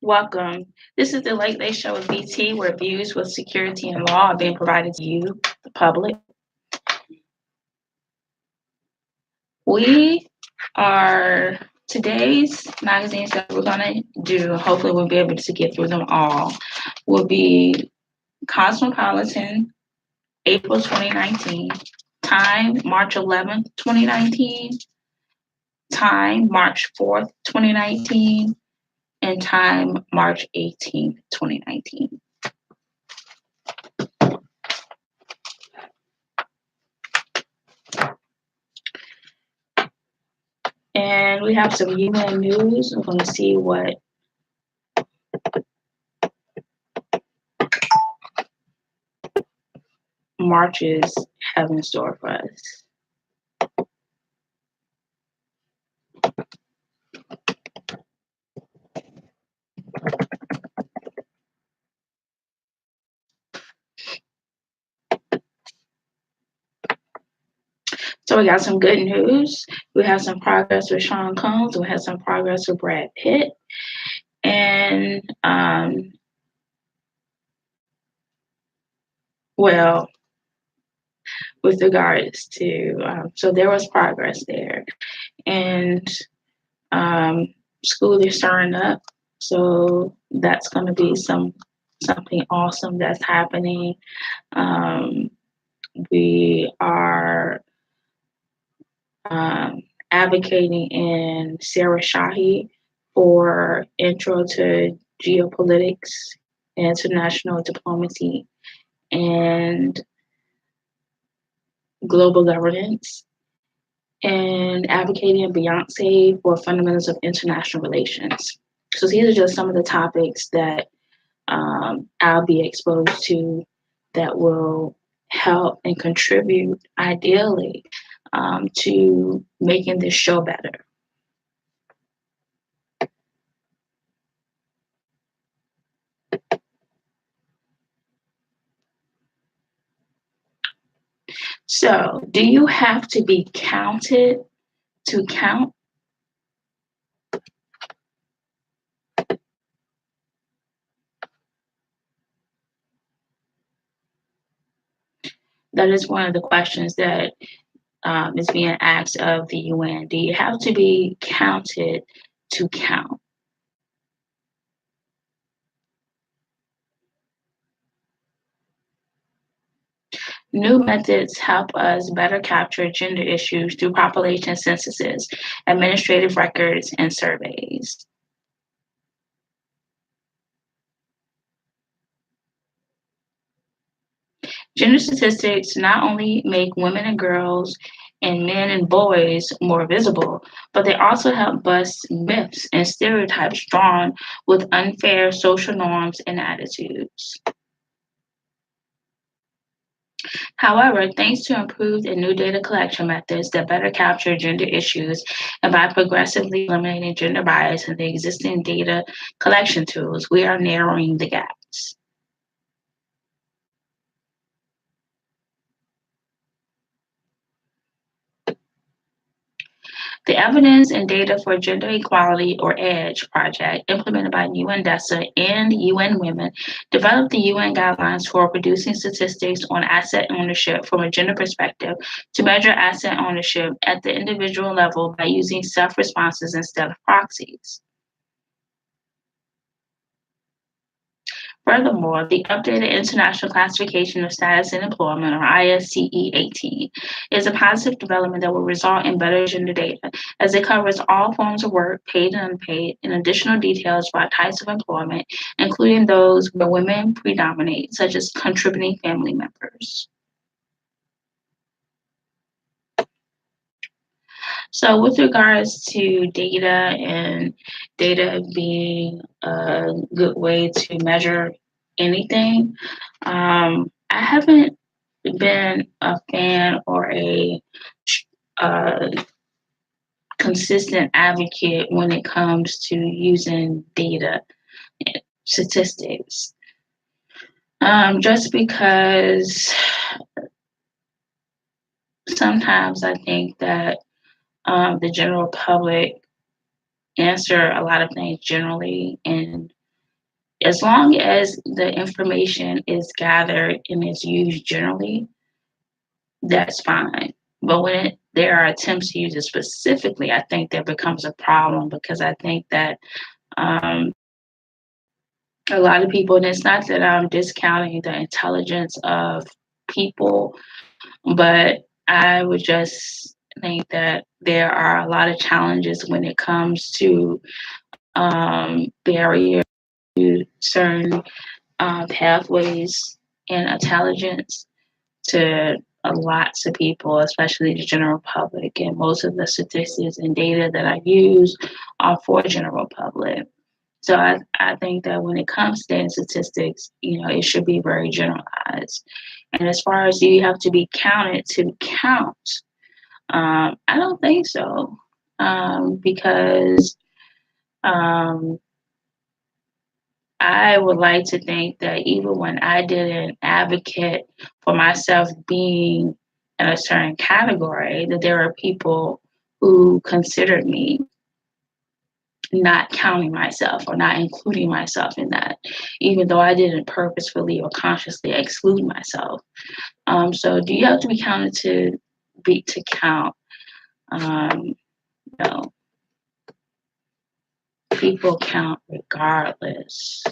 Welcome. This is the Late Late Show with BT, where views with security and law are being provided to you, the public. We are today's magazines that we're going to do, hopefully we'll be able to get through them all, will be Cosmopolitan, April 2019, Time, March 11th, 2019, Time, March 4th, 2019, and Time, March 18th, 2019. And we have some UN news. We're going to see what marches have in store for us. So we got some good news. We have some progress with Sean Combs. We have some progress with Brad Pitt. And, well, with regards to, so there was progress there. And school is starting up. So that's going to be something awesome that's happening. We are advocating in Sarah Shahi for Intro to Geopolitics, International Diplomacy, and Global Governance, and advocating in Beyonce for Fundamentals of International Relations. So these are just some of the topics that I'll be exposed to that will help and contribute, ideally, to making this show better. So, do you have to be counted to count? That is one of the questions that is being asked of the UN. Do you have to be counted to count? New methods help us better capture gender issues through population censuses, administrative records, and surveys. Gender statistics not only make women and girls and men and boys more visible, but they also help bust myths and stereotypes drawn with unfair social norms and attitudes. However, thanks to improved and new data collection methods that better capture gender issues and by progressively eliminating gender bias in the existing data collection tools, we are narrowing the gaps. The Evidence and Data for Gender Equality, or EDGE project, implemented by UNDESA and UN Women, developed the UN guidelines for producing statistics on asset ownership from a gender perspective to measure asset ownership at the individual level by using self-responses instead of proxies. Furthermore, the updated International Classification of Status in Employment, or ISCE 18, is a positive development that will result in better gender data, as it covers all forms of work, paid and unpaid, and additional details about types of employment, including those where women predominate, such as contributing family members. So with regards to data and data being a good way to measure anything, I haven't been a fan or a consistent advocate when it comes to using data statistics. Just because sometimes I think that the general public answer a lot of things generally, and as long as the information is gathered and is used generally, that's fine. But when there are attempts to use it specifically, I think there becomes a problem because I think that um, a lot of people, and it's not that I'm discounting the intelligence of people, but I would just think that there are a lot of challenges when it comes to barriers to certain pathways in intelligence to lots of people, especially the general public. And most of the statistics and data that I use are for general public. So I think that when it comes to data statistics, it should be very generalized. And as far as do you have to be counted to count, I don't think so. Because um, I would like to think that even when I didn't advocate for myself being in a certain category, that there are people who considered me not counting myself or not including myself in that, even though I didn't purposefully or consciously exclude myself. So do you have to be counted to count? Um, no, people count regardless.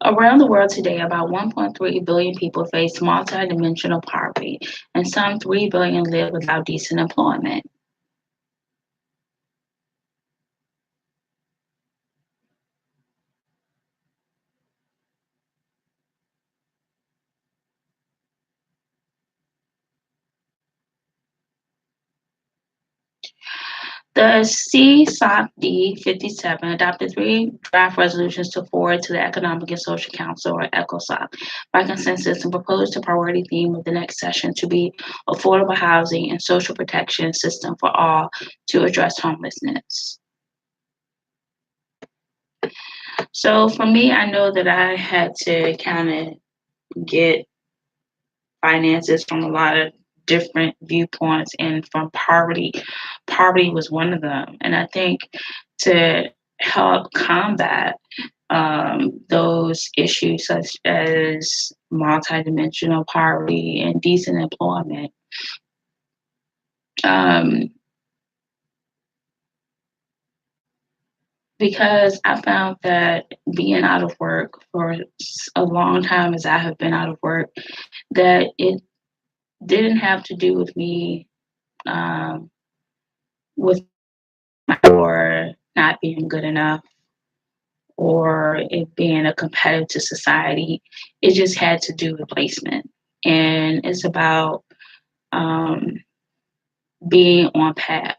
Around the world today, about 1.3 billion people face multidimensional poverty, and some 3 billion live without decent employment. The CSOC-D 57 adopted three draft resolutions to forward to the Economic and Social Council, or ECOSOC, by consensus and proposed a priority theme of the next session to be affordable housing and social protection system for all to address homelessness. So for me, I know that I had to kind of get finances from a lot of different viewpoints, and from poverty was one of them. And I think to help combat those issues such as multidimensional poverty and decent employment, um, because I found that being out of work for a long time as I have been out of work, that it didn't have to do with me um, with or not being good enough or it being a competitive society. It just had to do with placement. And it's about um, being on path.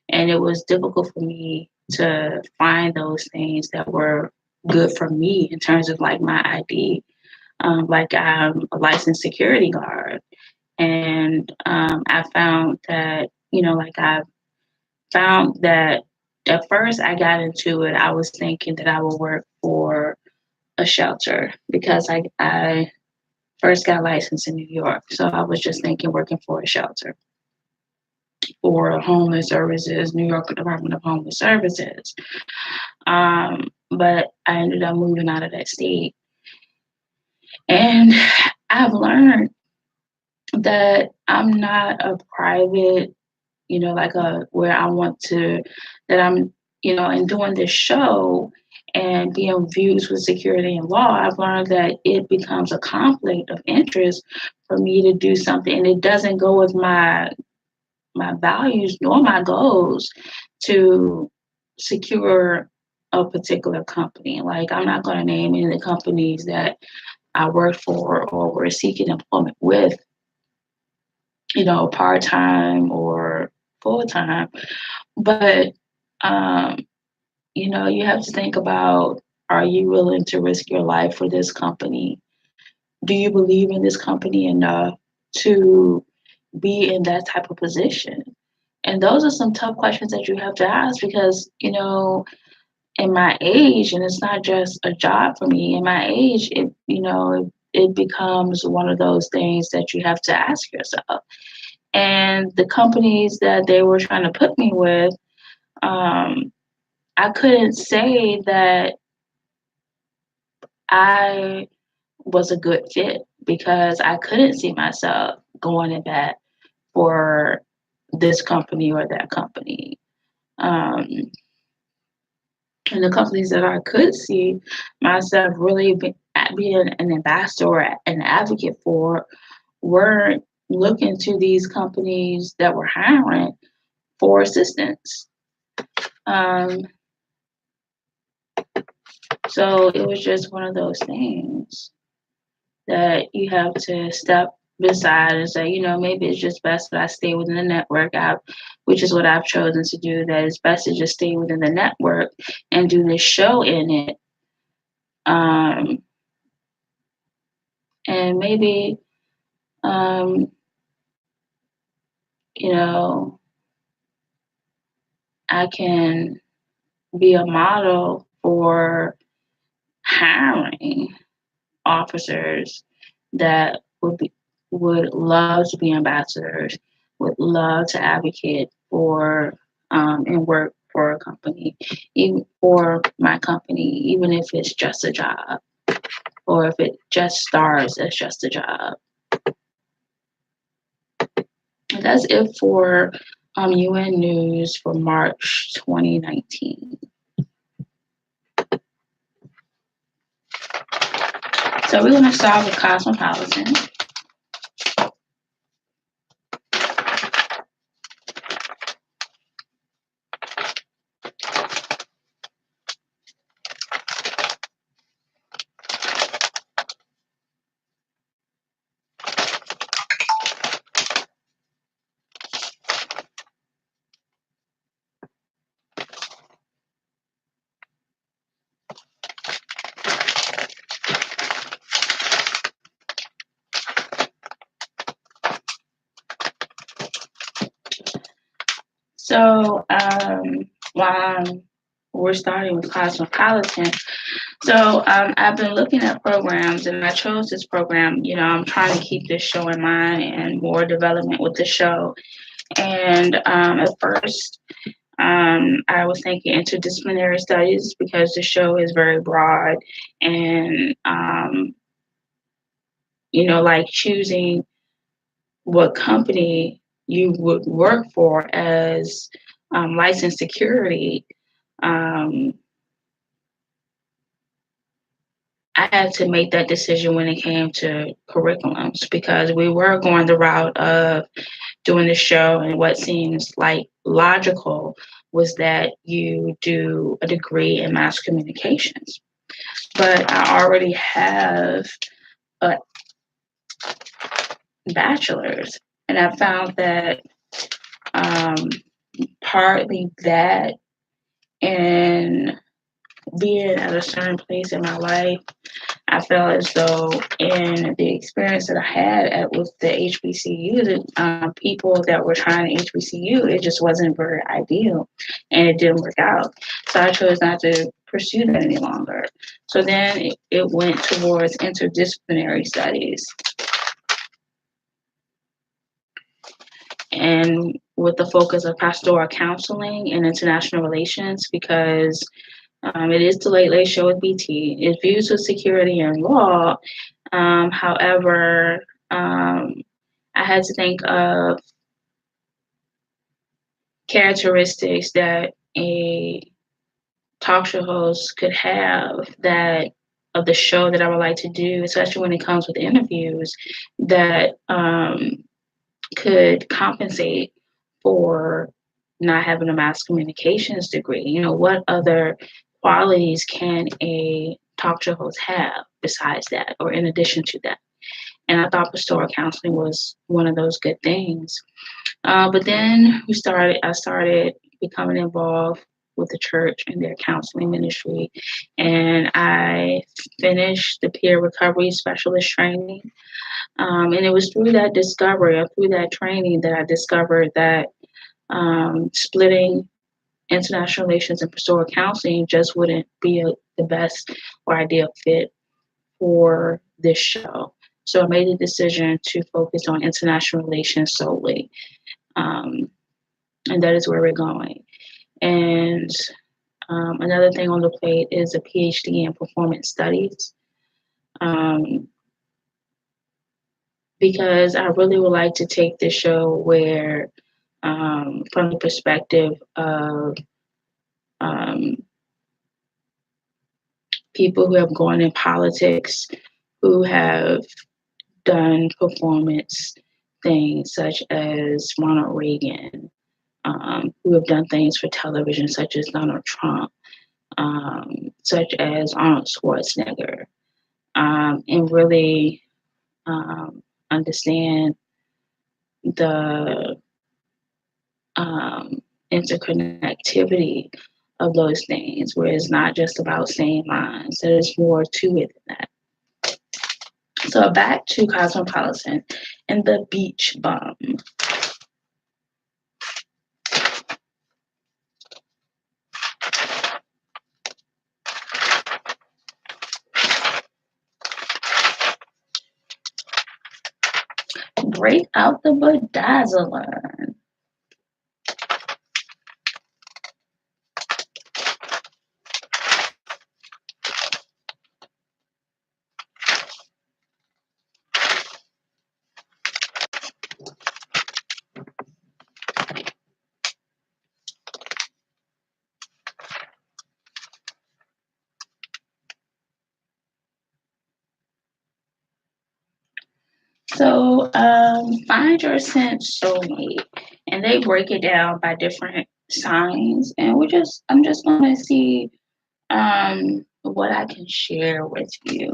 And it was difficult for me to find those things that were good for me in terms of like my ID. Like I'm a licensed security guard. And I found that, like I found that at first I got into it, I was thinking that I would work for a shelter because I first got licensed in New York. So I was just thinking working for a shelter for homeless services, New York Department of Homeless Services. But I ended up moving out of that state. And I've learned that I'm not a private, like where I want to, that I'm, in doing this show and being viewed with security and law, I've learned that it becomes a conflict of interest for me to do something, and it doesn't go with my values nor my goals to secure a particular company. Like I'm not going to name any of the companies that I worked for or were seeking employment with, part-time or full-time. But, you have to think about, are you willing to risk your life for this company? Do you believe in this company enough to, be in that type of position? And those are some tough questions that you have to ask because, in my age, and it's not just a job for me, in my age, it becomes one of those things that you have to ask yourself. And the companies that they were trying to put me with, I couldn't say that I was a good fit because I couldn't see myself going in that for this company or that company. Um, and the companies that I could see myself really being an ambassador or an advocate for were looking to these companies that were hiring for assistance. Um, so it was just one of those things that you have to step beside and say, maybe it's just best that I stay within the network, which is what I've chosen to do, that it's best to just stay within the network and do this show in it. And maybe, I can be a model for hiring officers that would love to be ambassadors, would love to advocate for and work for a company, even for my company, even if it's just a job or if it just starts as just a job. And that's it for UN News for March 2019. So we're going to start with Cosmopolitan. So we're starting with Cosmopolitan. So I've been looking at programs, and I chose this program. I'm trying to keep this show in mind and more development with the show. And at first, I was thinking interdisciplinary studies because the show is very broad, and like choosing what company you would work for as licensed security. I had to make that decision when it came to curriculums because we were going the route of doing the show, and what seems like logical was that you do a degree in mass communications. But I already have a bachelor's, and I found that partly that and being at a certain place in my life, I felt as though in the experience that I had with the HBCU, the people that were trying to HBCU, it just wasn't very ideal, and it didn't work out. So I chose not to pursue that any longer. So then it went towards interdisciplinary studies, and with the focus of pastoral counseling and international relations, because it is the Late Late Show with BT. It views with security and law. However, I had to think of characteristics that a talk show host could have that of the show that I would like to do, especially when it comes with interviews, that could compensate for not having a mass communications degree. What other qualities can a talk show host have besides that or in addition to that? And I thought pastoral counseling was one of those good things. But then I started becoming involved with the church and their counseling ministry. And I finished the peer recovery specialist training. And it was through that discovery or through that training that I discovered that splitting international relations and pastoral counseling just wouldn't be the best or ideal fit for this show. So I made the decision to focus on international relations solely. And that is where we're going. And another thing on the plate is a PhD in performance studies. Because I really would like to take this show where, from the perspective of people who have gone in politics, who have done performance things such as Ronald Reagan, who have done things for television such as Donald Trump, such as Arnold Schwarzenegger, and really understand the interconnectivity of those things, where it's not just about saying lines, there's more to it than that. So back to Cosmopolitan and the Beach Bum. Break out the bedazzler. So find your sense soulmate, and they break it down by different signs, and I'm just gonna see what I can share with you.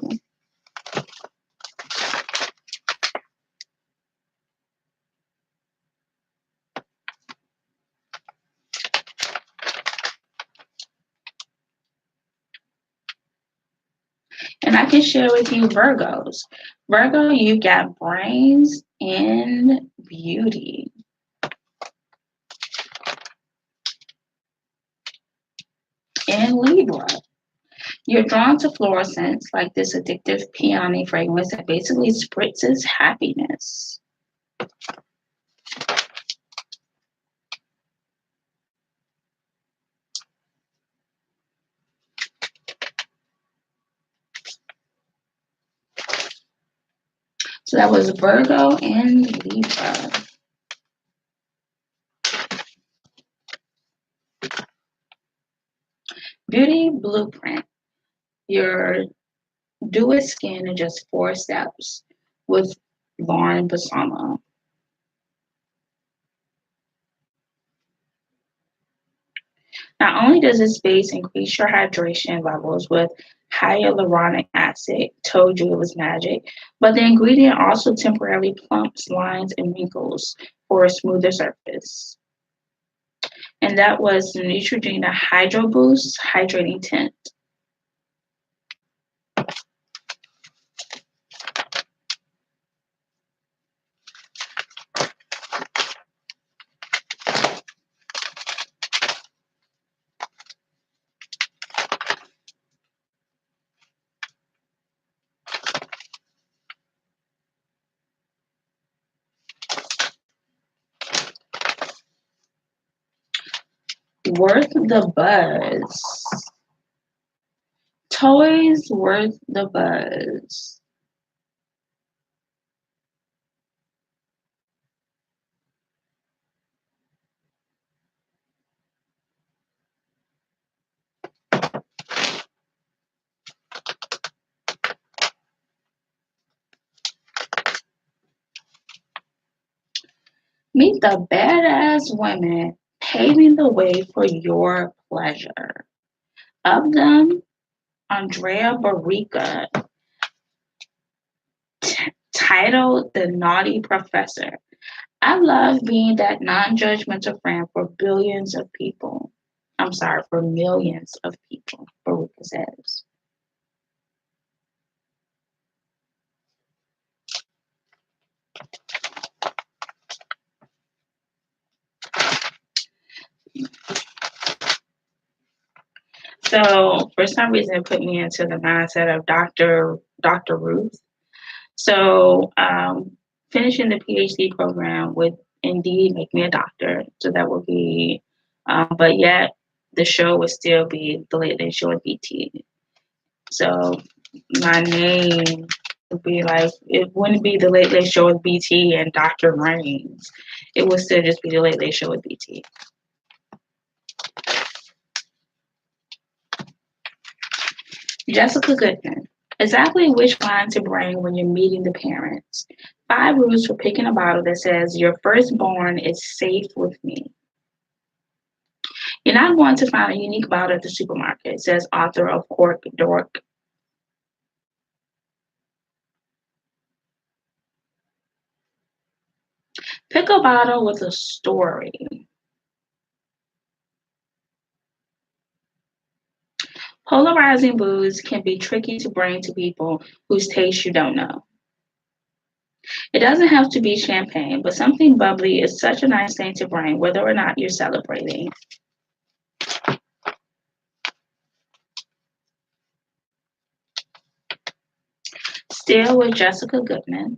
And I can share with you Virgos. Virgo, you got brains and beauty. And Libra, you're drawn to fluorescence, like this addictive peony fragrance that basically spritzes happiness. So that was Virgo and Libra. Beauty Blueprint. Your do it skin in just 4 steps with Lauren Basama. Not only does this base increase your hydration levels with hyaluronic acid, told you it was magic, but the ingredient also temporarily plumps lines and wrinkles for a smoother surface. And that was the Neutrogena Hydro Boost Hydrating Tint. Worth the buzz. Toys worth the buzz. Meet the badass women paving the way for your pleasure. Of them, Andrea Barica, titled The Naughty Professor. I love being that non-judgmental friend for billions of people. I'm sorry, for millions of people, Barica says. So for some reason, it put me into the mindset of Dr. Ruth. So finishing the PhD program would indeed make me a doctor. So that would be, but yet the show would still be the Late Late Show with BT. So my name would be like, it wouldn't be the Late Late Show with BT and Dr. Rains. It would still just be the Late Late Show with BT. Jessica Goodman. Exactly which line to bring when you're meeting the parents. 5 rules for picking a bottle that says your firstborn is safe with me. You're not going to find a unique bottle at the supermarket, says author of Cork Dork. Pick a bottle with a story. Polarizing booze can be tricky to bring to people whose taste you don't know. It doesn't have to be champagne, but something bubbly is such a nice thing to bring, whether or not you're celebrating. Still with Jessica Goodman.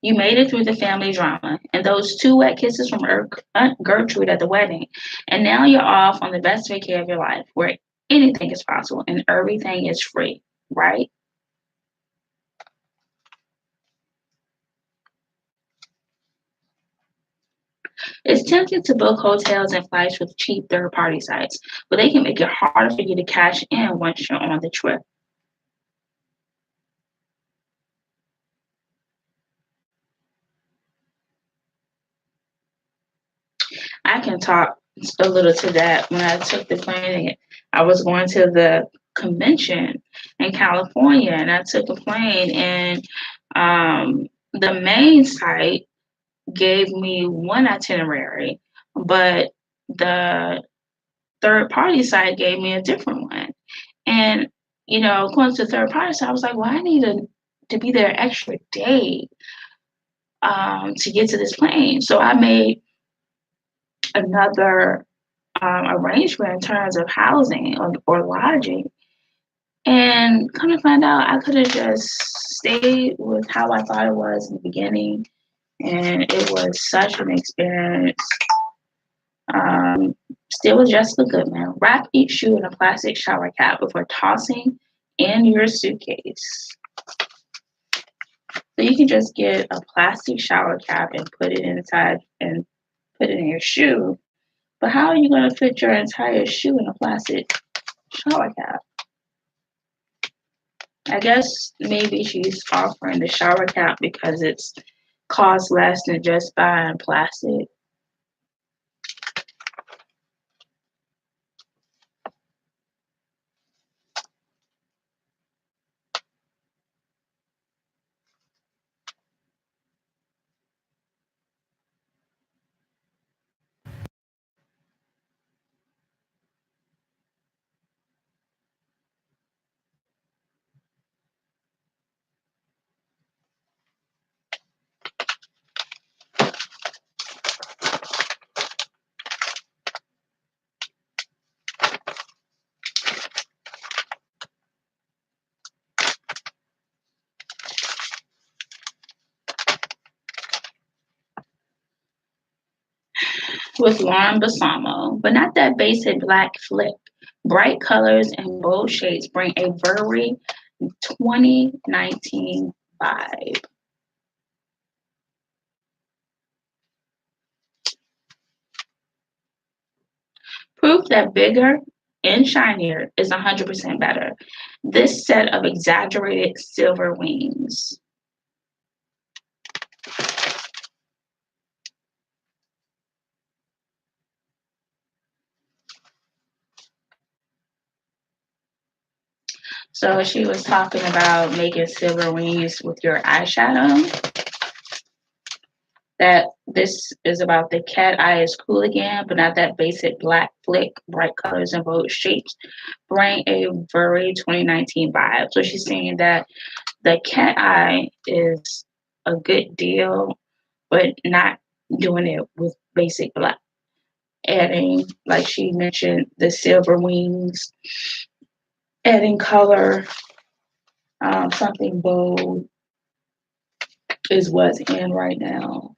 You made it through the family drama and those 2 wet kisses from Aunt Gertrude at the wedding, and now you're off on the best vacay of your life, where anything is possible and everything is free, right? It's tempting to book hotels and flights with cheap third-party sites, but they can make it harder for you to cash in once you're on the trip. I can talk a little to that. When I took the plane, I was going to the convention in California, and I took a plane, and the main site gave me one itinerary, but the third party site gave me a different one. And according to the third party site, I was like, well, I need to be there an extra day to get to this plane. So I made another arrangement in terms of housing or lodging. And come to find out, I could have just stayed with how I thought it was in the beginning. And it was such an experience. Still with Jessica Goodman. Wrap each shoe in a plastic shower cap before tossing in your suitcase. So you can just get a plastic shower cap and put it inside and put it in your shoe. But how are you going to fit your entire shoe in a plastic shower cap? I guess maybe she's offering the shower cap because it's costs less than just buying plastic. With Lauren Balsamo, but not that basic black flick. Bright colors and bold shades bring a very 2019 vibe. Proof that bigger and shinier is 100% better. This set of exaggerated silver wings. So she was talking about making silver wings with your eyeshadow. That this is about the cat eye is cool again, but not that basic black flick, bright colors and bold shapes. Bring a very 2019 vibe. So she's saying that the cat eye is a good deal, but not doing it with basic black. adding, like she mentioned, the silver wings, adding color, something bold is what's in right now.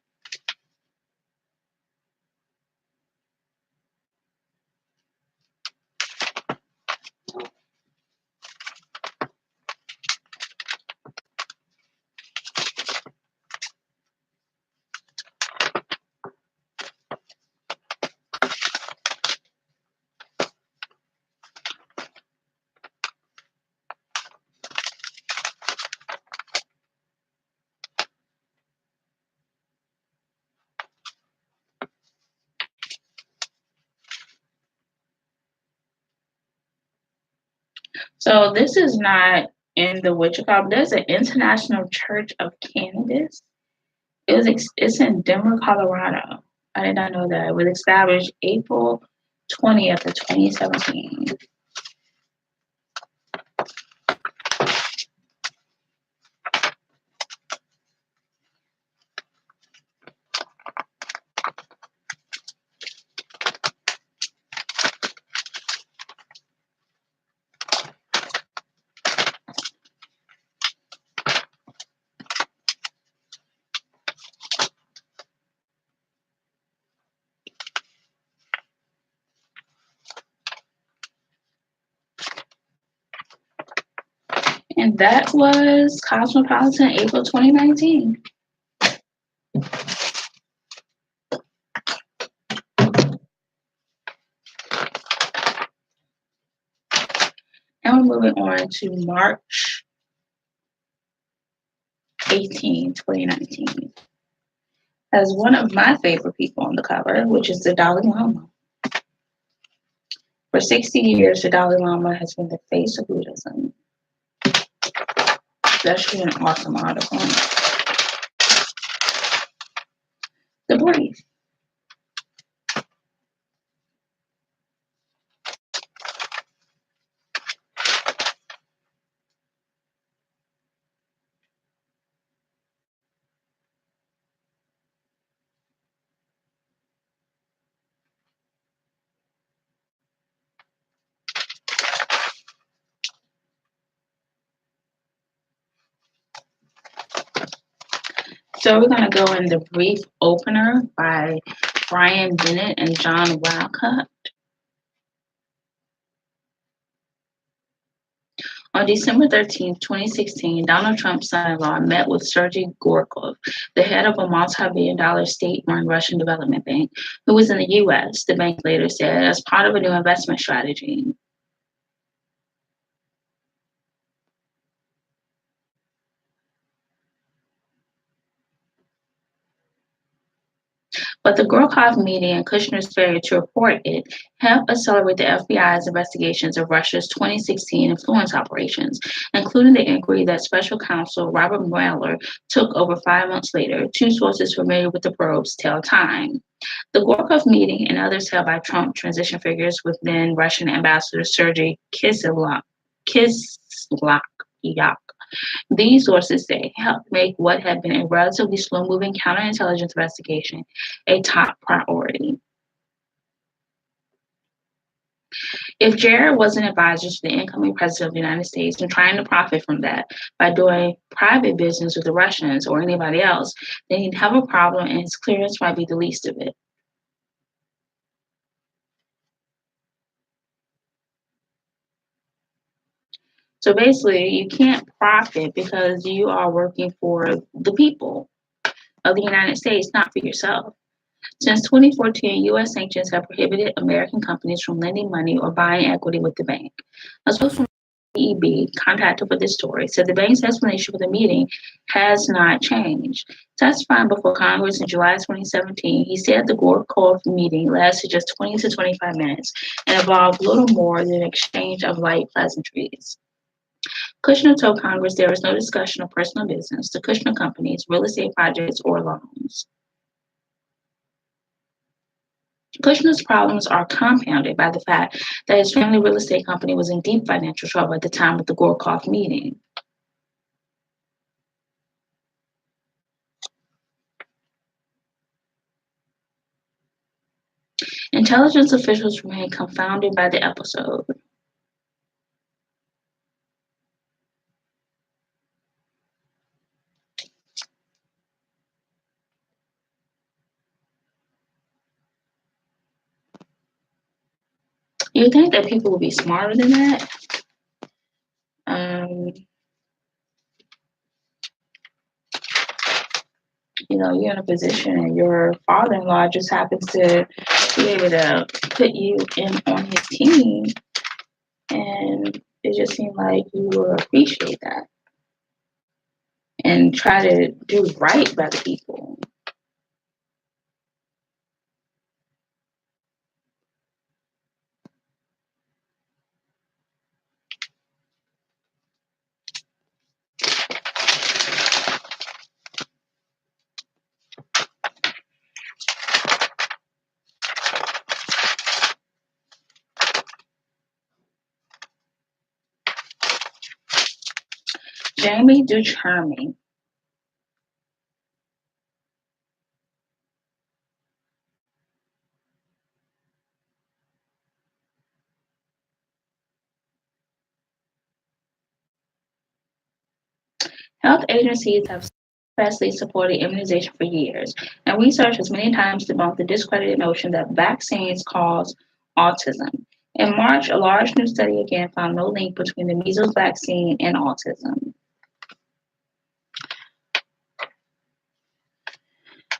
So this is not in the Wichita, but there's an International Church of Cannabis. It's in Denver, Colorado. I did not know that. It was established April 20th of 2017. And that was Cosmopolitan April 2019. Now we're moving on to March 18, 2019. As one of my favorite people on the cover, which is the Dalai Lama. For 60 years, the Dalai Lama has been the face of Buddhism. That's actually an awesome article. The brief. So we're going to go in the brief opener by Brian Bennett and John Walcott. On December 13, 2016, Donald Trump's son-in-law met with Sergei Gorkov, the head of a multi-billion-dollar state-run Russian development bank, who was in the U.S., the bank later said, as part of a new investment strategy. But the Gorkov meeting and Kushner's failure to report it helped accelerate the FBI's investigations of Russia's 2016 influence operations, including the inquiry that Special Counsel Robert Mueller took over 5 months later. Two sources familiar with the probes tell Time. The Gorkov meeting and others held by Trump transition figures with then Russian Ambassador Sergei Kislyak. These sources say helped make what had been a relatively slow-moving counterintelligence investigation a top priority. If Jared was an advisor to the incoming president of the United States and trying to profit from that by doing private business with the Russians or anybody else, then he'd have a problem and his clearance might be the least of it. So basically, you can't profit because you are working for the people of the United States, not for yourself. Since 2014, U.S. sanctions have prohibited American companies from lending money or buying equity with the bank. A source from EB, contacted for this story, said the bank's explanation for the meeting has not changed. Testifying before Congress in July 2017, he said the Gorkov meeting lasted just 20 to 25 minutes and involved little more than an exchange of light pleasantries. Kushner told Congress there was no discussion of personal business, the Kushner companies, real estate projects, or loans. Kushner's problems are compounded by the fact that his family real estate company was in deep financial trouble at the time of the Gorkov meeting. In Intelligence officials remain confounded by the episode. You think that people will be smarter than that? You're in a position and your father-in-law just happens to be able to put you in on his team, and it just seemed like you will appreciate that and try to do right by the people. Jamie Ducharme. Health agencies have steadfastly supported immunization for years, and research has many times debunked the discredited notion that vaccines cause autism. In March, a large new study again found no link between the measles vaccine and autism.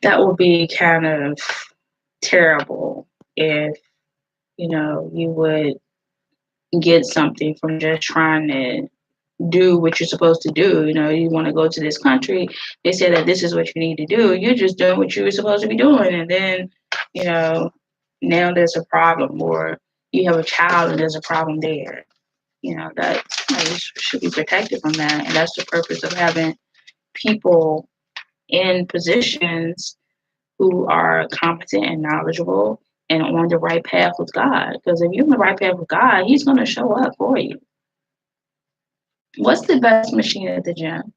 That would be kind of terrible if, you would get something from just trying to do what you're supposed to do. You want to go to this country, they say that this is what you need to do. You're just doing what you were supposed to be doing. And then, now there's a problem, or you have a child and there's a problem there. That you should be protected from that. And that's the purpose of having people in positions who are competent and knowledgeable and on the right path with God. Because if you're on the right path with God, He's going to show up for you. What's the best machine at the gym?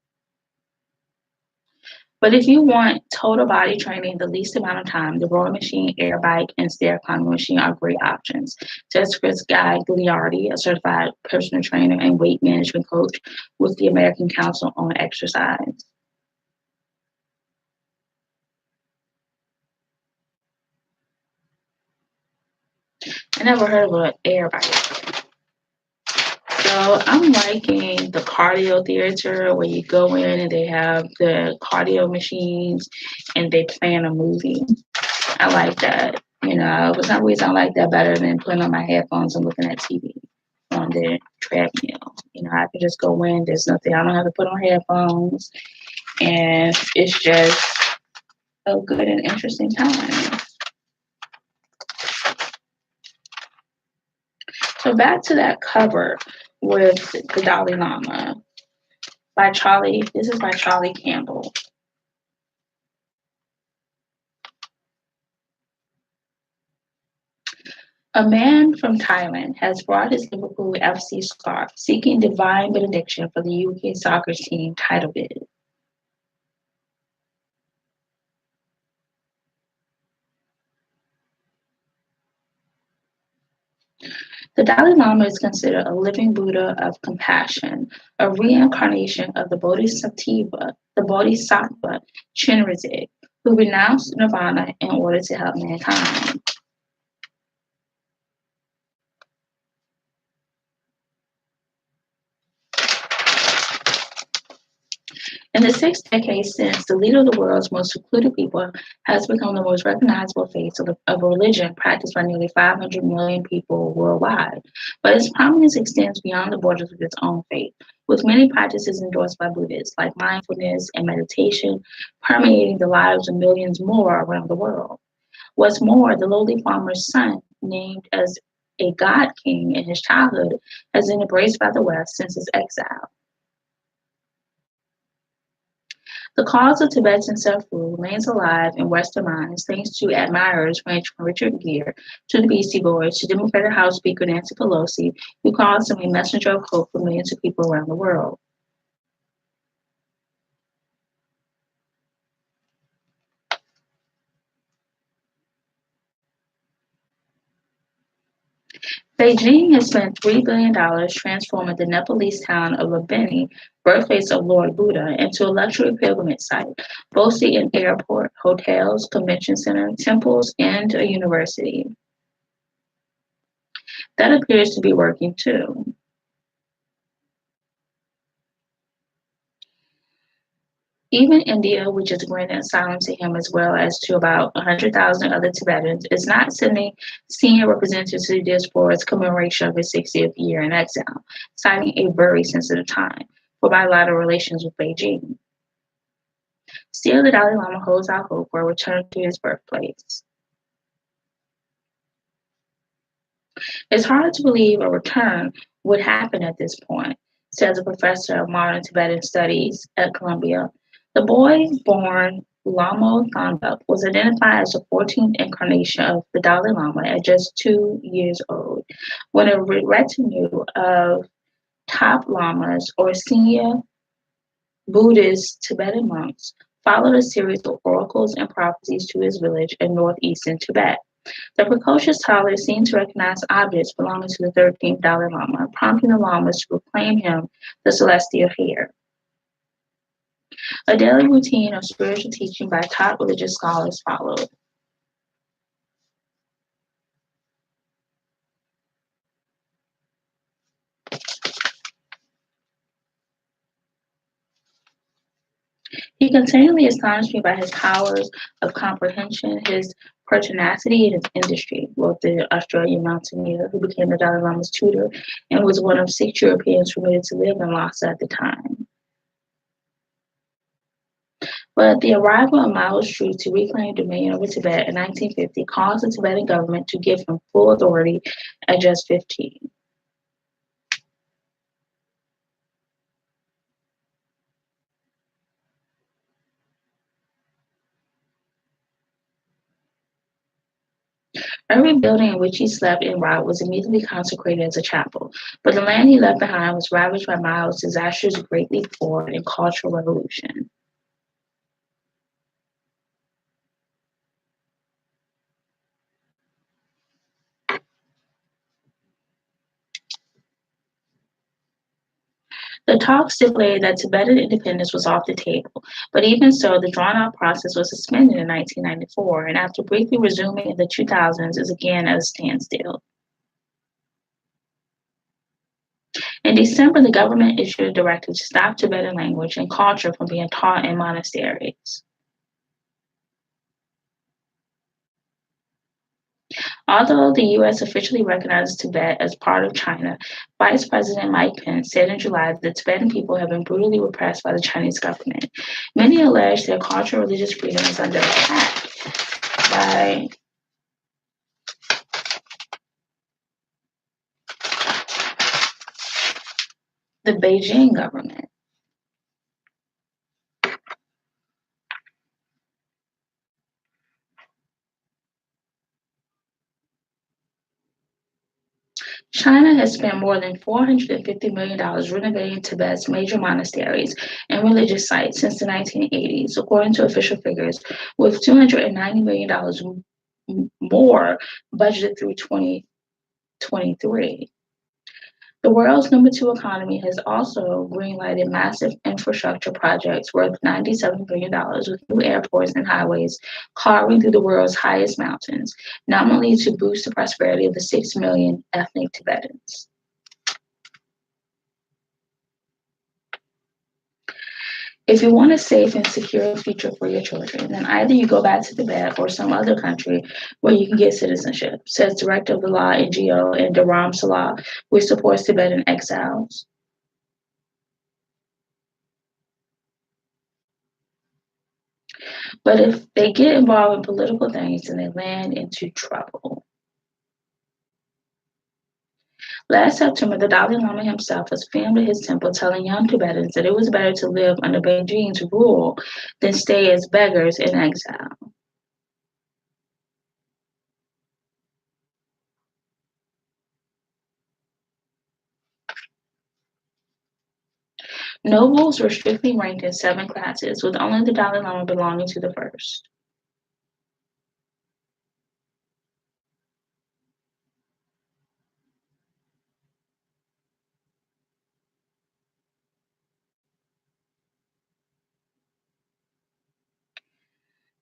But if you want total body training the least amount of time, the rowing machine, air bike, and stair climbing machine are great options. Jessica's Guy Gliardi, a certified personal trainer and weight management coach with the American Council on Exercise. I never heard of an air bike. So I'm liking the cardio theater where you go in and they have the cardio machines and they plan a movie. I like that. For some reason I like that better than putting on my headphones and looking at TV on the treadmill. I can just go in, there's nothing, I don't have to put on headphones, and it's just a good and interesting time. So back to that cover with the Dalai Lama by Charlie. This is by Charlie Campbell. A man from Thailand has brought his Liverpool FC scarf, seeking divine benediction for the UK soccer team title bid. The Dalai Lama is considered a living Buddha of compassion, a reincarnation of the Bodhisattva Chenrezig, who renounced nirvana in order to help mankind. In the 6 decades since, the leader of the world's most secluded people has become the most recognizable face of a religion practiced by nearly 500 million people worldwide. But its prominence extends beyond the borders of its own faith, with many practices endorsed by Buddhists, like mindfulness and meditation, permeating the lives of millions more around the world. What's more, the lowly farmer's son, named as a god king in his childhood, has been embraced by the West since his exile. The cause of Tibetan self-rule remains alive in Western minds thanks to admirers ranging from Richard Gere to the Beastie Boys to Democratic House Speaker Nancy Pelosi, who calls him a messenger of hope for millions of people around the world. Beijing has spent $3 billion transforming the Nepalese town of Lumbini, birthplace of Lord Buddha, into a luxury pilgrimage site, boasting an airport, hotels, convention center, temples, and a university. That appears to be working too. Even India, which is granted asylum to him as well as to about 100,000 other Tibetans, is not sending senior representatives to the diaspora's commemoration of his 60th year in exile, citing a very sensitive time for bilateral relations with Beijing. Still, the Dalai Lama holds out hope for a return to his birthplace. It's hard to believe a return would happen at this point, says a professor of modern Tibetan studies at Columbia. The boy born Lamo Thondup was identified as the 14th incarnation of the Dalai Lama at just 2 years old, when a retinue of top lamas or senior Buddhist Tibetan monks followed a series of oracles and prophecies to his village in northeastern Tibet. The precocious toddler seemed to recognize objects belonging to the 13th Dalai Lama, prompting the lamas to proclaim him the celestial heir. A daily routine of spiritual teaching by top religious scholars followed. He continually astonished me by his powers of comprehension, his pertinacity, and his industry, wrote the Australian mountaineer who became the Dalai Lama's tutor and was one of 6 Europeans permitted to live in Lhasa at the time. But the arrival of Mao's troops to reclaim dominion over Tibet in 1950 caused the Tibetan government to give him full authority at just 15. Every building in which he slept en route was immediately consecrated as a chapel, but the land he left behind was ravaged by Mao's disastrous Great Leap Forward and Cultural Revolution. The talks stipulated that Tibetan independence was off the table, but even so, the drawn-out process was suspended in 1994, and after briefly resuming in the 2000s, is again at a standstill. In December, the government issued a directive to stop Tibetan language and culture from being taught in monasteries. Although the U.S. officially recognizes Tibet as part of China, Vice President Mike Pence said in July that the Tibetan people have been brutally repressed by the Chinese government. Many allege their cultural and religious freedom is under attack by the Beijing government. China has spent more than $450 million renovating Tibet's major monasteries and religious sites since the 1980s, according to official figures, with $290 million more budgeted through 2023. The world's number two economy has also greenlighted massive infrastructure projects worth $97 billion with new airports and highways carving through the world's highest mountains, not only to boost the prosperity of the 6 million ethnic Tibetans. If you want a safe and secure future for your children, then either you go back to Tibet or some other country where you can get citizenship, says Director of the Law NGO in Dharam Salah, which supports Tibetan exiles. But if they get involved in political things, then they land into trouble. Last September, the Dalai Lama himself was filmed at his temple telling young Tibetans that it was better to live under Beijing's rule than stay as beggars in exile. Nobles were strictly ranked in 7 classes, with only the Dalai Lama belonging to the first.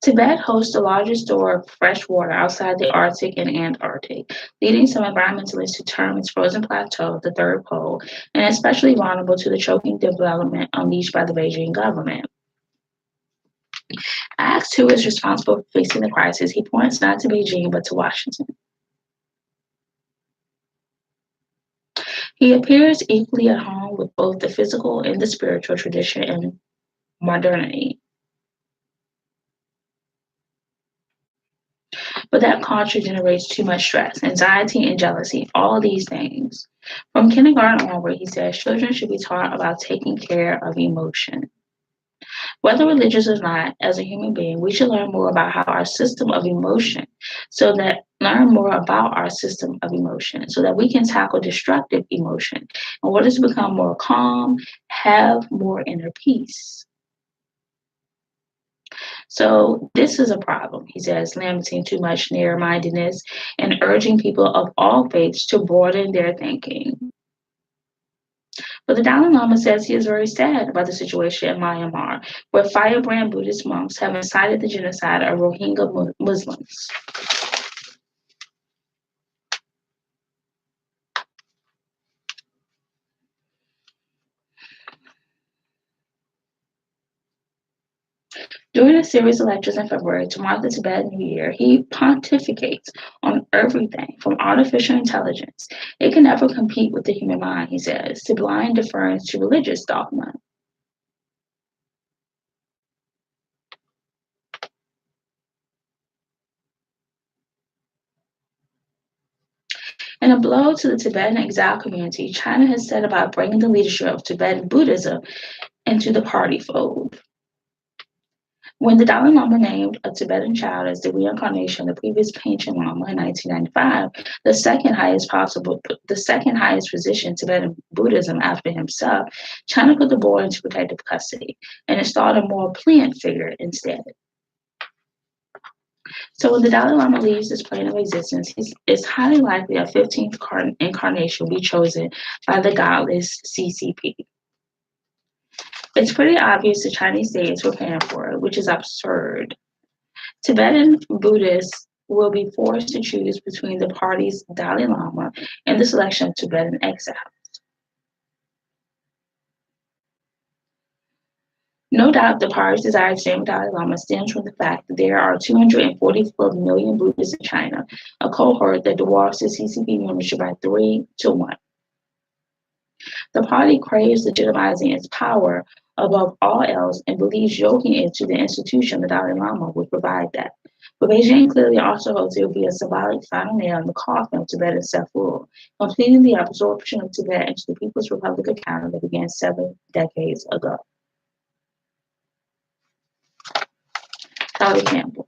Tibet hosts the largest store of fresh water outside the Arctic and Antarctic, leading some environmentalists to term its frozen plateau the third pole, and especially vulnerable to the choking development unleashed by the Beijing government. Asked who is responsible for fixing the crisis, he points not to Beijing but to Washington. He appears equally at home with both the physical and the spiritual tradition and modernity. But that culture generates too much stress, anxiety, and jealousy, all these things. From kindergarten onward, he says children should be taught about taking care of emotion. Whether religious or not, as a human being, we should learn more about how our system of emotion, learn more about our system of emotion so that we can tackle destructive emotion in order to become more calm, have more inner peace. So this is a problem, he says, lamenting too much narrow-mindedness and urging people of all faiths to broaden their thinking. But the Dalai Lama says he is very sad about the situation in Myanmar, where firebrand Buddhist monks have incited the genocide of Rohingya Muslims. During a series of lectures in February to mark the Tibetan New Year, he pontificates on everything from artificial intelligence. It can never compete with the human mind, he says, to blind deference to religious dogma. In a blow to the Tibetan exile community, China has set about bringing the leadership of Tibetan Buddhism into the party fold. When the Dalai Lama named a Tibetan child as the reincarnation of the previous Panchen Lama in 1995, the second highest position in Tibetan Buddhism after himself, China put the boy into protective custody and installed a more pliant figure instead. So when the Dalai Lama leaves this plane of existence, it's highly likely a 15th incarnation will be chosen by the godless CCP. It's pretty obvious the Chinese state is preparing for it, which is absurd. Tibetan Buddhists will be forced to choose between the party's Dalai Lama and the selection of Tibetan exiles. No doubt the party's desire to name Dalai Lama stems from the fact that there are 244 million Buddhists in China, a cohort that dwarfs the CCP membership by 3 to 1. The party craves legitimizing its power above all else and believes yoking it to the institution, the Dalai Lama, would provide that. But Beijing clearly also hopes it will be a symbolic final nail in the coffin of Tibetan self-rule, completing the absorption of Tibet into the People's Republic of China that began 7 decades ago. Charlie Campbell.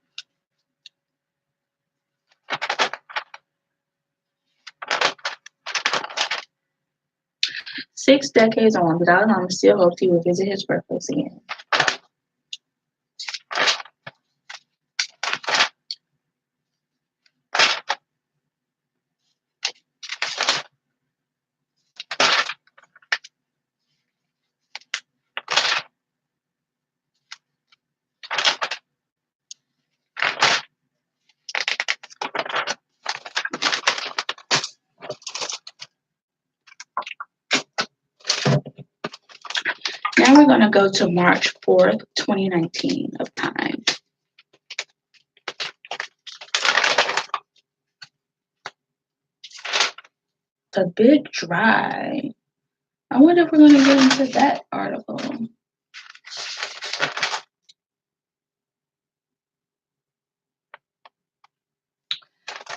Six decades on, the Dalai Lama still hopes he will visit his birthplace again. Now we're going to go to March 4th, 2019 of Time. A bit dry. I wonder if we're going to get into that article.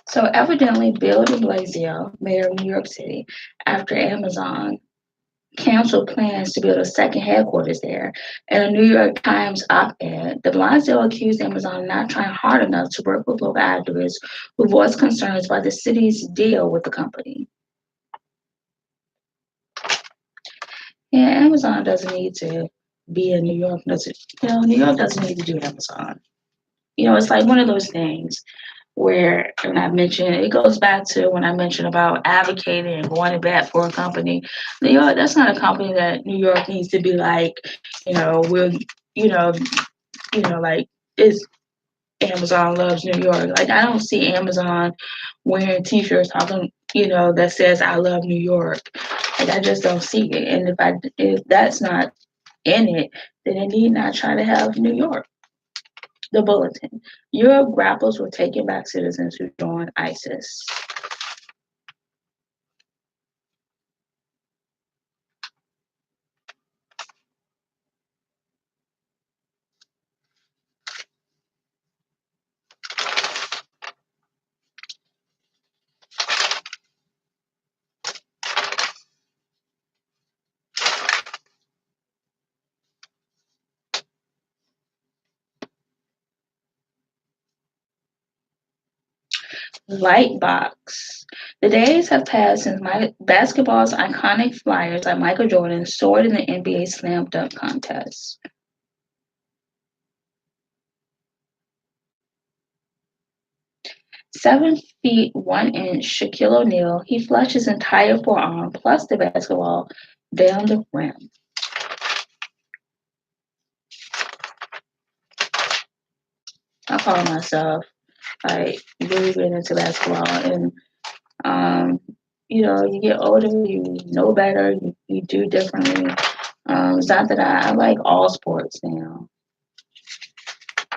So evidently, Bill de Blasio, mayor of New York City, after Amazon canceled plans to build a second headquarters there. In a New York Times op-ed, de Blasio accused Amazon of not trying hard enough to work with local activists who voiced concerns about the city's deal with the company. Yeah, Amazon doesn't need to be in New York. New York doesn't need to do Amazon. It's like one of those things where, and I mentioned, it goes back to when I mentioned about advocating and going to bat for a company. New York, that's not a company that New York needs to be like, like, it's Amazon loves New York. Like, I don't see Amazon wearing T-shirts talking, that says I love New York. Like, I just don't see it. And if that's not in it, then it need not try to have New York. The bulletin. Europe grapples with taking back citizens who joined ISIS. Lightbox. The days have passed since basketball's iconic flyers like Michael Jordan soared in the NBA slam dunk contest. 7 feet 1 inch Shaquille O'Neal, he flushed his entire forearm plus the basketball down the rim. I call myself like really getting into basketball, and you get older, you know better, you do differently. It's not that I like all sports now.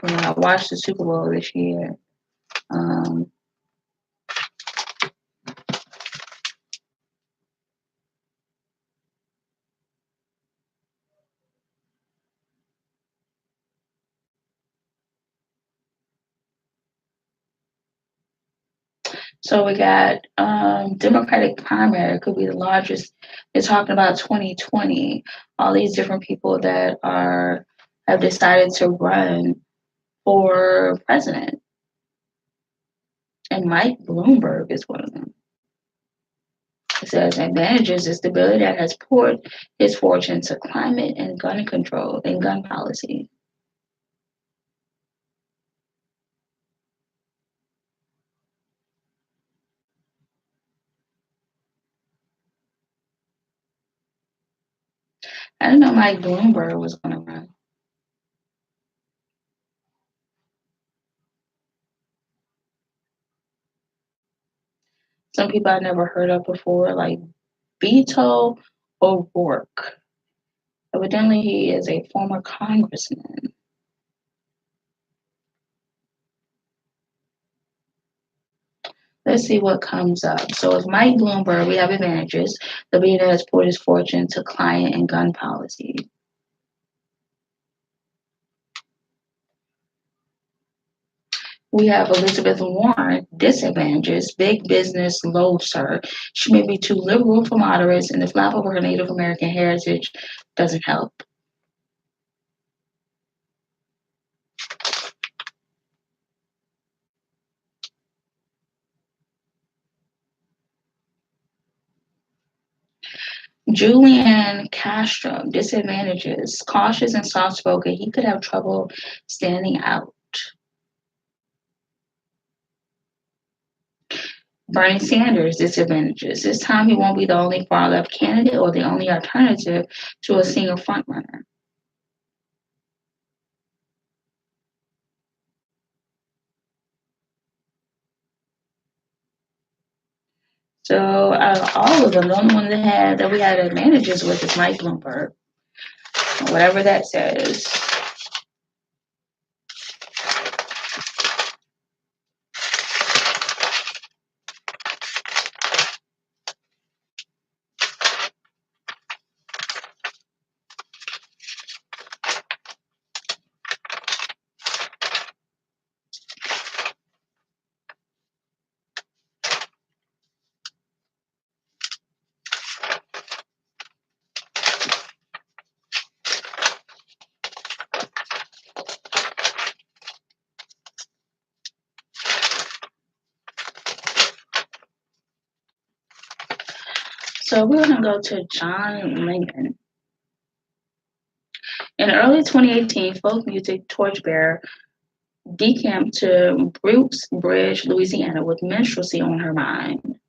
I watched the Super Bowl this year. Um, So we got Democratic primary could be the largest. They're talking about 2020. All these different people that have decided to run for president, and Mike Bloomberg is one of them. It says advantages is stability that has poured his fortune to climate and gun control and gun policy. I didn't know Mike Bloomberg was going to run. Some people I never heard of before, like Beto O'Rourke. Evidently, he is a former congressman. Let's see what comes up. So with Mike Bloomberg, we have advantages. The billionaire has poured his fortune to client and gun policy. We have Elizabeth Warren, disadvantages, big business, low sir. She may be too liberal for moderates, and the flap over her Native American heritage doesn't help. Julian Castro, disadvantages, cautious and soft-spoken. He could have trouble standing out. Bernie Sanders, disadvantages. This time he won't be the only far-left candidate or the only alternative to a single frontrunner. So out of all of them, the only one that we had advantages with is Mike Bloomberg, whatever that says. So we're gonna go to John Lennon. In early 2018, folk music torchbearer decamped to Brooks Bridge, Louisiana, with minstrelsy on her mind.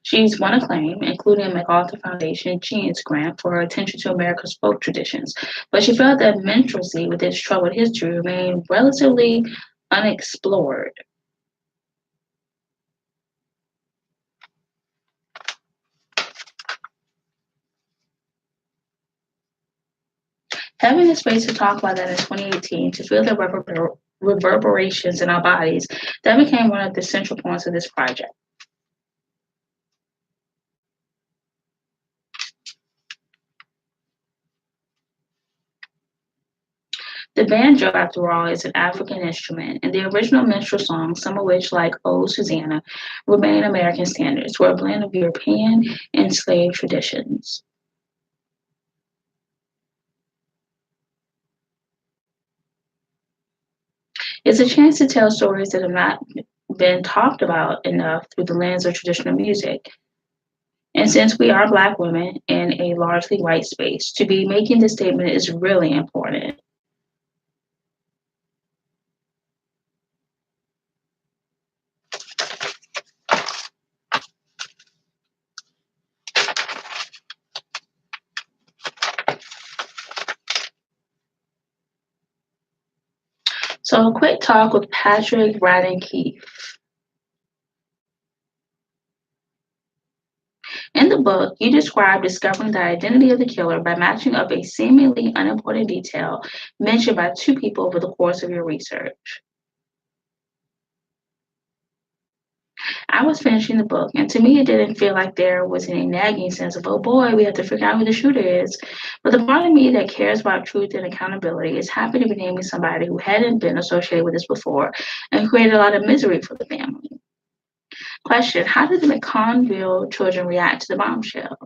She's won acclaim, including a MacArthur Foundation Genius Grant for her attention to America's folk traditions, but she felt that minstrelsy, with its troubled history, remained relatively unexplored. Having the space to talk about that in 2018, to feel the reverberations in our bodies, that became one of the central points of this project. The banjo, after all, is an African instrument, and the original minstrel songs, some of which, like "Oh Susanna," remain American standards, were a blend of European and slave traditions. It's a chance to tell stories that have not been talked about enough through the lens of traditional music. And since we are Black women in a largely white space, to be making this statement is really important. So, a quick talk with Patrick Radden Keefe. In the book, you describe discovering the identity of the killer by matching up a seemingly unimportant detail mentioned by two people over the course of your research. I was finishing the book, and to me, it didn't feel like there was any nagging sense of, oh boy, we have to figure out who the shooter is. But the part of me that cares about truth and accountability is happy to be naming somebody who hadn't been associated with this before and created a lot of misery for the family. Question: how did the McConville children react to the bombshell?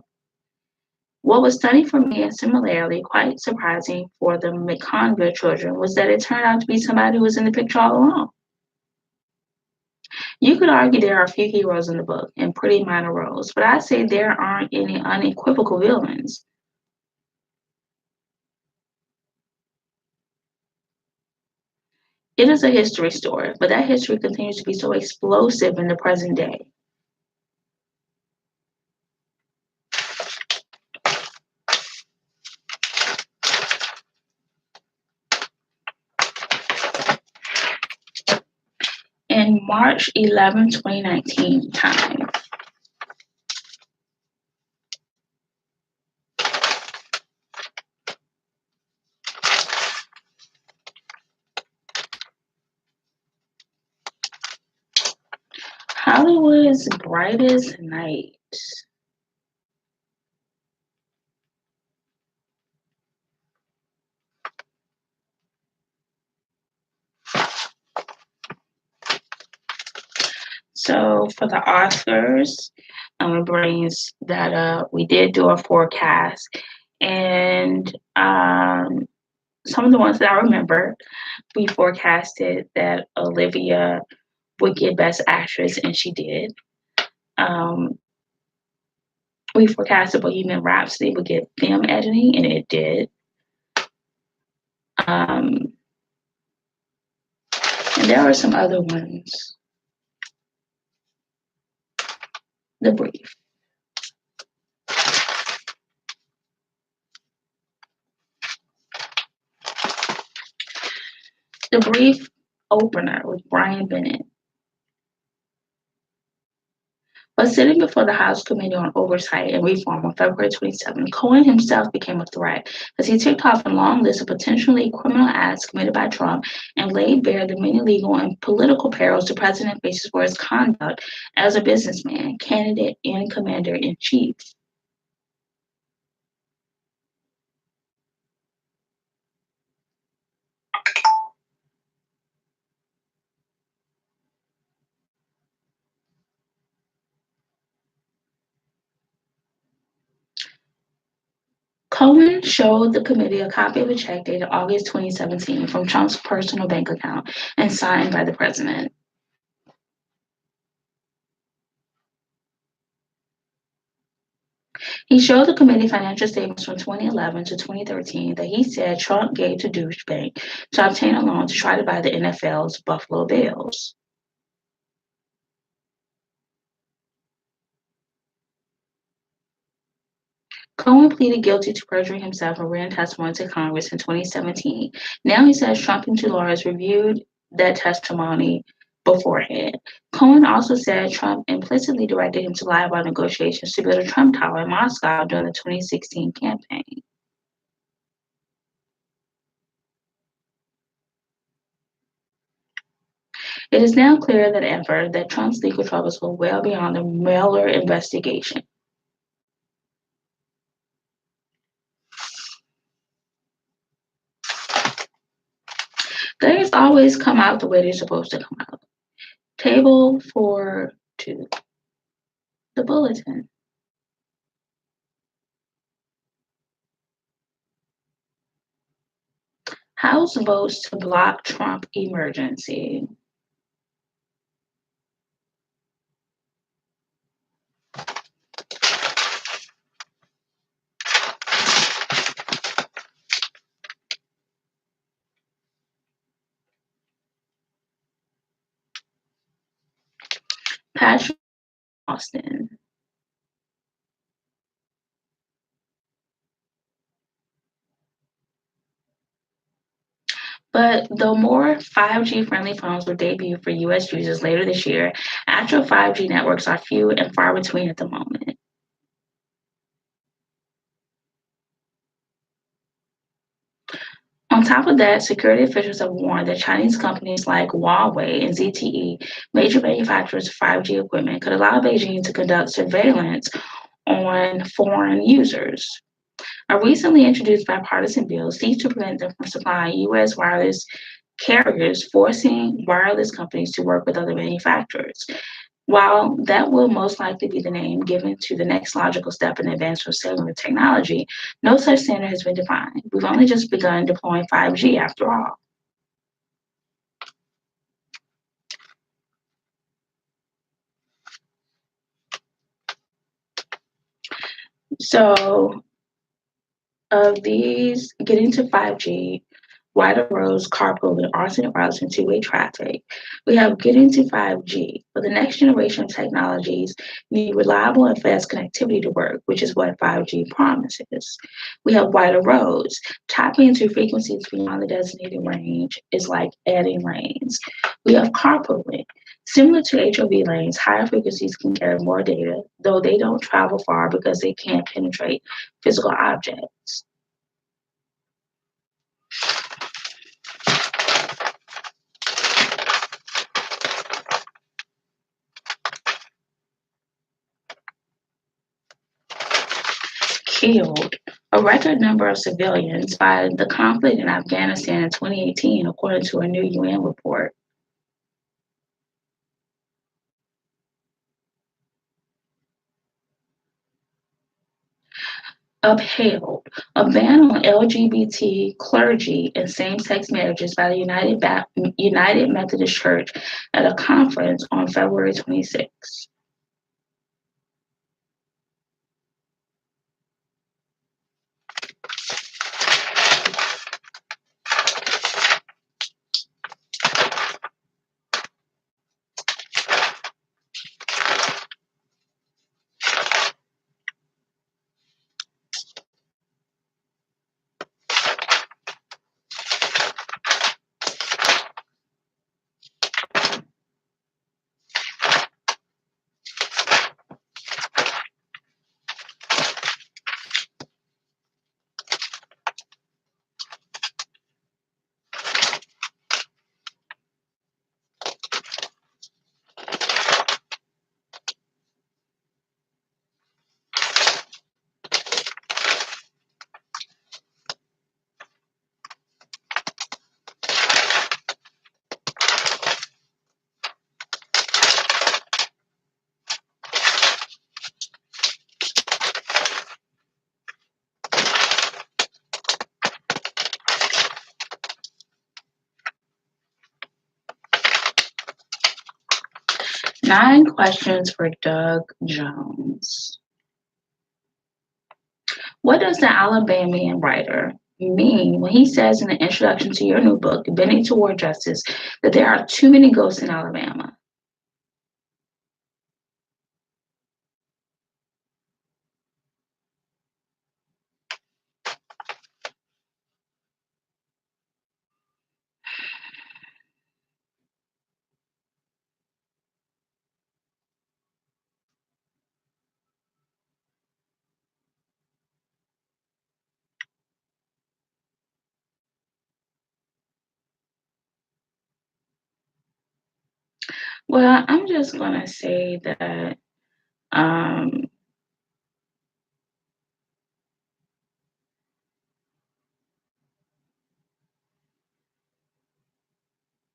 What was stunning for me and similarly quite surprising for the McConville children was that it turned out to be somebody who was in the picture all along. You could argue there are a few heroes in the book and pretty minor roles, but I say there aren't any unequivocal villains. It is a history story, but that history continues to be so explosive in the present day. In March 11, 2019 time, Hollywood's brightest night. So for the Oscars, it brings that up. We did do a forecast, and some of the ones that I remember, we forecasted that Olivia would get Best Actress, and she did. We forecasted Bohemian Rhapsody would get film editing, and it did. And there were some other ones. The Brief. The Brief opener with Brian Bennett. But sitting before the House Committee on Oversight and Reform on February 27, Cohen himself became a threat as he ticked off a long list of potentially criminal acts committed by Trump and laid bare the many legal and political perils the president faces for his conduct as a businessman, candidate, and commander-in-chief. Cohen showed the committee a copy of a check dated August 2017 from Trump's personal bank account and signed by the president. He showed the committee financial statements from 2011 to 2013 that he said Trump gave to Deutsche Bank to obtain a loan to try to buy the NFL's Buffalo Bills. Cohen pleaded guilty to perjuring himself and ran testimony to Congress in 2017. Now he says Trump and two lawyers reviewed that testimony beforehand. Cohen also said Trump implicitly directed him to lie about negotiations to build a Trump Tower in Moscow during the 2016 campaign. It is now clearer than ever that Trump's legal troubles go well beyond the Mueller investigation. Things always come out the way they're supposed to come out. Table 4-2, the bulletin. House votes to block Trump emergency. Patrick Austin. But though more 5G friendly phones will debut for US users later this year, actual 5G networks are few and far between at the moment. On top of that, security officials have warned that Chinese companies like Huawei and ZTE, major manufacturers of 5G equipment, could allow Beijing to conduct surveillance on foreign users. A recently introduced bipartisan bill seeks to prevent them from supplying US wireless carriers, forcing wireless companies to work with other manufacturers. While that will most likely be the name given to the next logical step in the advancement of cellular technology, no such standard has been defined. We've only just begun deploying 5G after all. So, of these, getting to 5G, wider roads, carpooling, alternate routes, and two-way traffic. We have getting to 5G. But the next generation of technologies need reliable and fast connectivity to work, which is what 5G promises. We have wider roads. Tapping into frequencies beyond the designated range is like adding lanes. We have carpooling. Similar to HOV lanes, higher frequencies can carry more data, though they don't travel far because they can't penetrate physical objects. Killed a record number of civilians by the conflict in Afghanistan in 2018, according to a new UN report. Upheld a ban on LGBT clergy and same-sex marriages by the United Methodist Church at a conference on February 26. Nine questions for Doug Jones. What does the Alabamian writer mean when he says in the introduction to your new book, Bending Toward Justice, that there are too many ghosts in Alabama? Well, I'm just gonna say that um,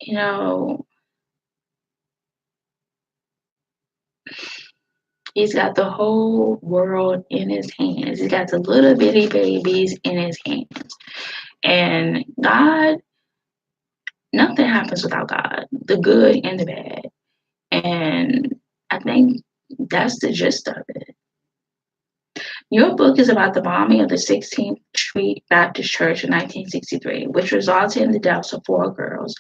you know, he's got the whole world in his hands. He's got the little bitty babies in his hands. And God, nothing happens without God, the good and the bad. And I think that's the gist of it. Your book is about the bombing of the 16th Street Baptist Church in 1963, which resulted in the deaths of 4 girls,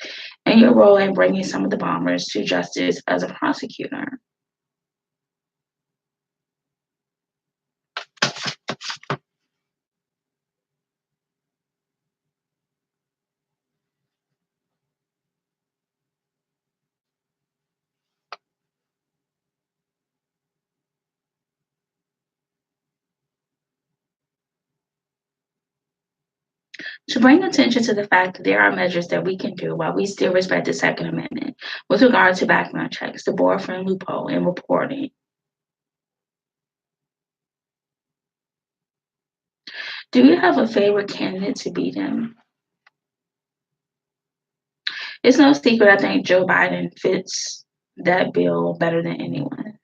and your role in bringing some of the bombers to justice as a prosecutor. To bring attention to the fact that there are measures that we can do while we still respect the Second Amendment with regard to background checks, the boyfriend loophole, and reporting. Do you have a favorite candidate to beat him? It's no secret I think Joe Biden fits that bill better than anyone.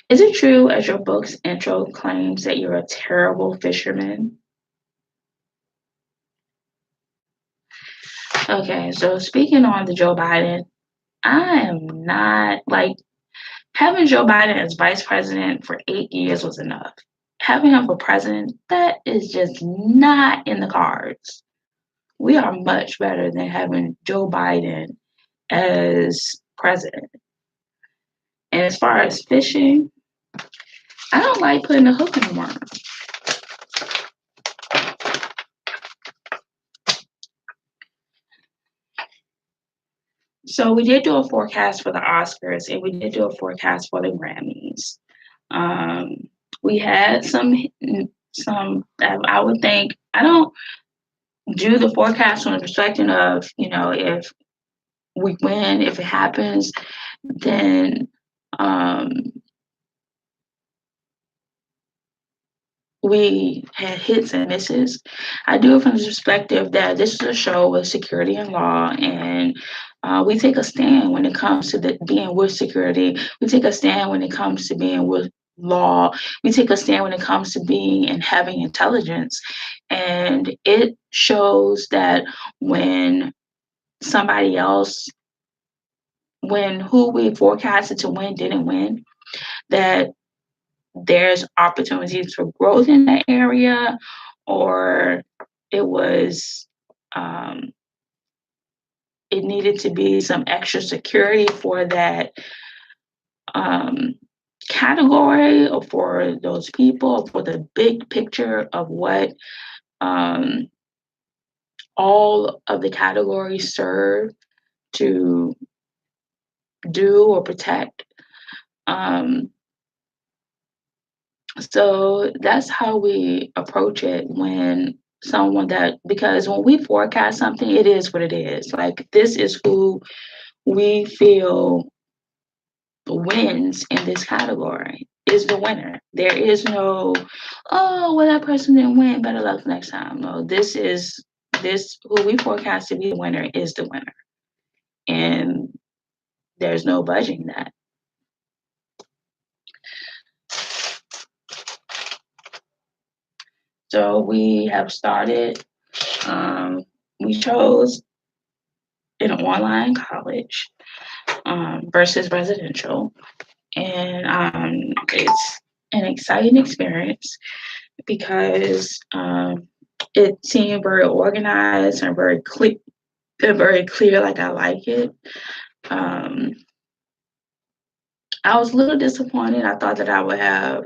Is it true, as your book's intro claims, that you're a terrible fisherman? Okay, so speaking on the Joe Biden, I am not like having Joe Biden as vice president for 8 years was enough. Having him for president, that is just not in the cards. We are much better than having Joe Biden as president. And as far as fishing, I don't like putting a hook in the worm. So we did do a forecast for the Oscars and we did do a forecast for the Grammys. Um, we had some I would think I don't do the forecast from the perspective of, if we win, if it happens, then um, we had hits and misses. I do it from the perspective that this is a show with security and law, and we take a stand when it comes to being with security. We take a stand when it comes to being with law. We take a stand when it comes to being and having intelligence. And it shows that when somebody else, when who we forecasted to win didn't win, that there's opportunities for growth in that area, or it was um, it needed to be some extra security for that um, category or for those people, for the big picture of what um, all of the categories serve to do or protect. Um, So that's how we approach it when because when we forecast something, it is what it is. Like, this is who we feel wins in this category, is the winner. There is no, oh, well, that person didn't win, better luck next time. No, this who we forecast to be the winner is the winner. And there's no budging that. So we have started, we chose an online college versus residential. And it's an exciting experience because it seemed very organized and very clear, like I like it. Um, I was a little disappointed. I thought that I would have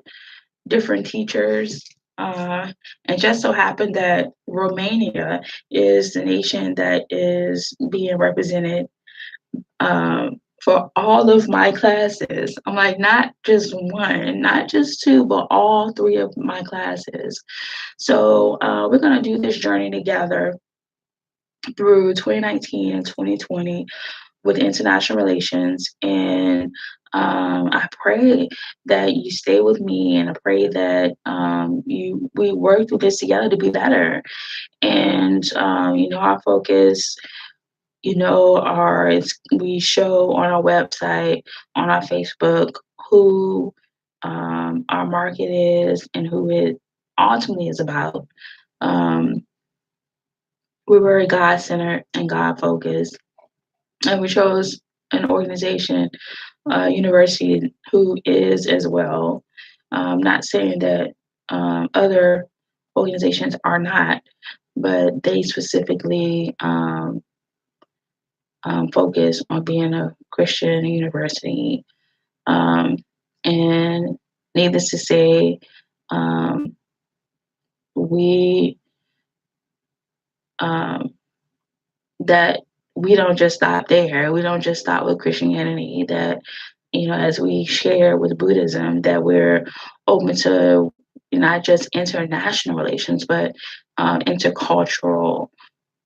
different teachers. And just so happened that Romania is the nation that is being represented for all of my classes. I'm like, not just one, not just two, but all 3 of my classes. So we're going to do this journey together through 2019 and 2020. with international relations. And I pray that you stay with me, and I pray that we work through this together to be better. And our focus, we show on our website, on our Facebook, who our market is and who it ultimately is about. Um, we're very God centered and God focused, and we chose an organization, university, who is as well. Not saying that other organizations are not, but they specifically focus on being a Christian university. Um, and needless to say, um, we um, that we don't just stop there. We don't just stop with Christianity. That as we share with Buddhism, that we're open to not just international relations, but intercultural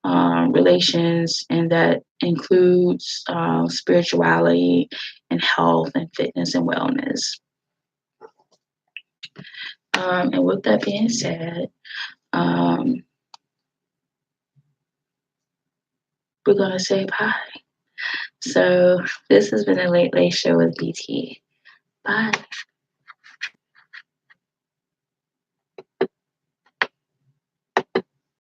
relations, and that includes spirituality and health and fitness and wellness. And with that being said, we're going to say bye. So this has been a Late Late Show with BT. Bye.